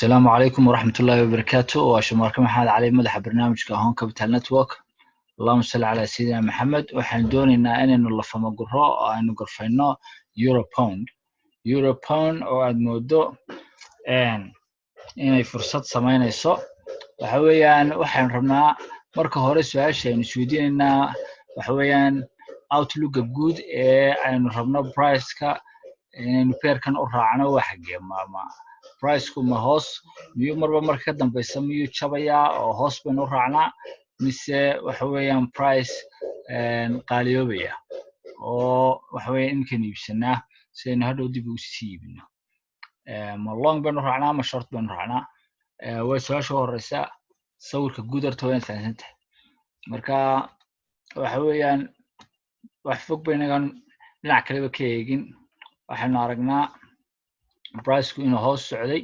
السلام عليكم ورحمة الله وبركاته. وشمارك محمد علي مدح برنامج هون كابيتال نتورك. اللهم صل على سيدنا محمد. waxaan doonaynaa inaynu la famaguro oo aynu gorfayno euro pound oo aad moodo inay fursad samaynayso. waxa weeyaan waxaan rabnaa marka hore su'aasha aynu isweydiinaynaa waxa weeyaan outlook guud ee aynu rabno price-ka inaynu pairkan u raacno waa xagee price-ku ma hoos miyuu marba marka ka dambaysa miyuu jabayaa oo hoos baynu u raacnaa mise waxa weeyaan price qaaliyoobaya oo waxa weeyaan inkan iibsanaa si aynu hadhow dib ugu sii iibino ma long baynu raacnaa ma short baynu raacnaa waa su'aasha horeysa sawirka guud horta waa faahfaahsan tahay marka waxa weeyaan wax fog baynagan dhinac kaleba ka eegin waxaanu aragnaa price-ku inuu hoos socday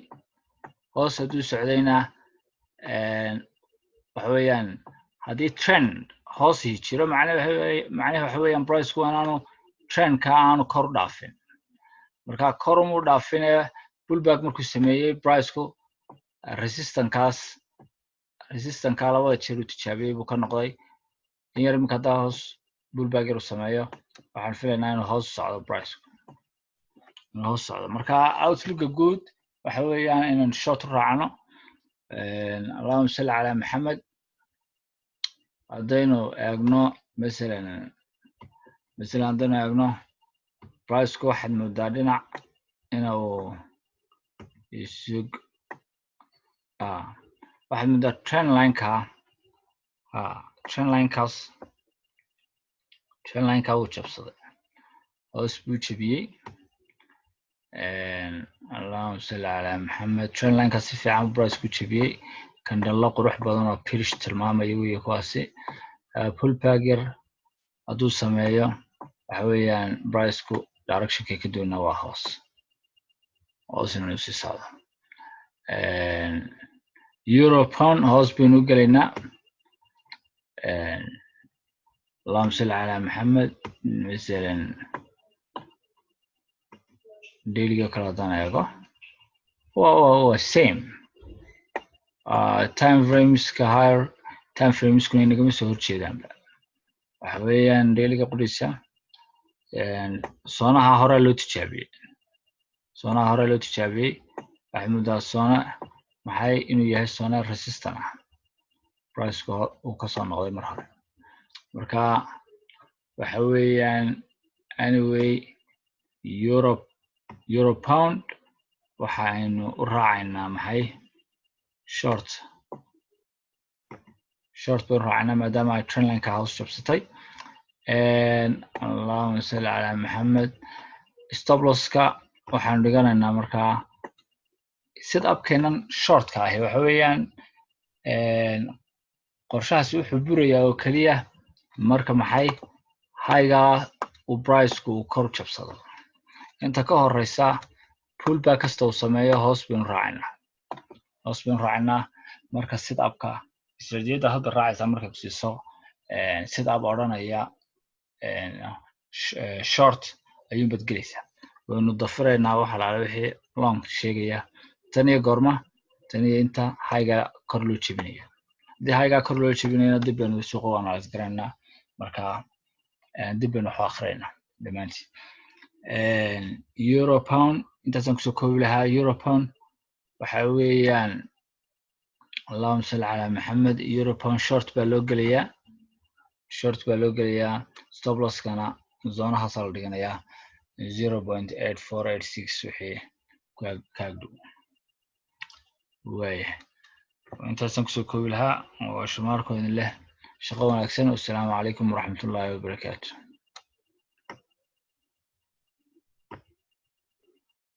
hoos hadduu socdayna waxa weeyaan haddii trend hoos jiro macnaheedu waxa weeyaan price-ku aanu trend-ka aanu kor u dhaafin marka kor u dhaafin pullback markuu sameeyay price-ku resistance-ka labada jeer uu tijaabiyay buu ka noqday in yar imika haddaa hoos pullback yar uu sameeyo waxaan filaynaa inuu hoos socdo price-ku hoos socdo marka outlook guud waxa weeyaan inaan short raacno allahumma salli ala maxamed haddaynu eegno masalan haddaynu eegno price-ku waxaad moodaa dhinac inuu isug waxaad moodaa trend line-ka uu jabsaday hoos buu jabiyey allahumma salli ala maxamed trend line-ka si fiican price ku jabiyey kandalo qurux badan oo pirish tilmaamaya weeye kuwaasi pullback yar hadduu sameeyo waxa weeyaan price-ku direction-kay ka doonaa waa hoos inuu sii socdo euro pound hoos baynu u gelaynaa allahumma salli ala maxamed masalan daily kala haddaan eego waa same time frameska higher time frameskuna inagama soo horjeedaanba waxa weeyaan daily-ga qudhisa soonaha hore loo tijaabiyey waxay moodaa soona maxay inuu yahay soona resistant price-ku uu kasoo noqday mar hore marka waxa weeyaan anyway euro pound waxa aynu u raacaynaa maxay short baynu raacaynaa maadaama ay trend line-ka hoos jabsatay allahumma salli ala maxamed stop loss-ka waxaanu dhiganaynaa markaa set up-keenan short-ka ahi waxa weeyaan qorshahaasi wuxuu burayaa oo keliya marka maxay high-ga uu price-ku uu kor jabsado inta ka horeysa pullback kasta uu sameeyo hoos baynu raacaynaa marka set up-ka istiraatiijiyadda hadda raacaysa markay ku siiso set up odhanaya short ayuun bad gelaysaa waynu dafiraynaa waxa laala wixii long sheegaya tan iyo goorma tan iyo inta high-ga kor loo jebinayo haddii high-ga kor loo jebinayna dib baynu suuqa u analyse garaynaa marka dib baynu wax u akhrinaynaa dhammaantiin euro pound intaasaan kusoo koobi lahaa euro pound waxa weeyaan allahumma salli ala maxamed euro pound short baa loo gelayaa stop loss-kana zoonahaasaa la dhiganayaa 0.8486 wixii kaagdhow waayahay intaasaan kusoo koobi lahaa oo shumaarkooda leh shaqo wanaagsan. wassalaamu calaykum waraxmatullaahi wabarakaatu.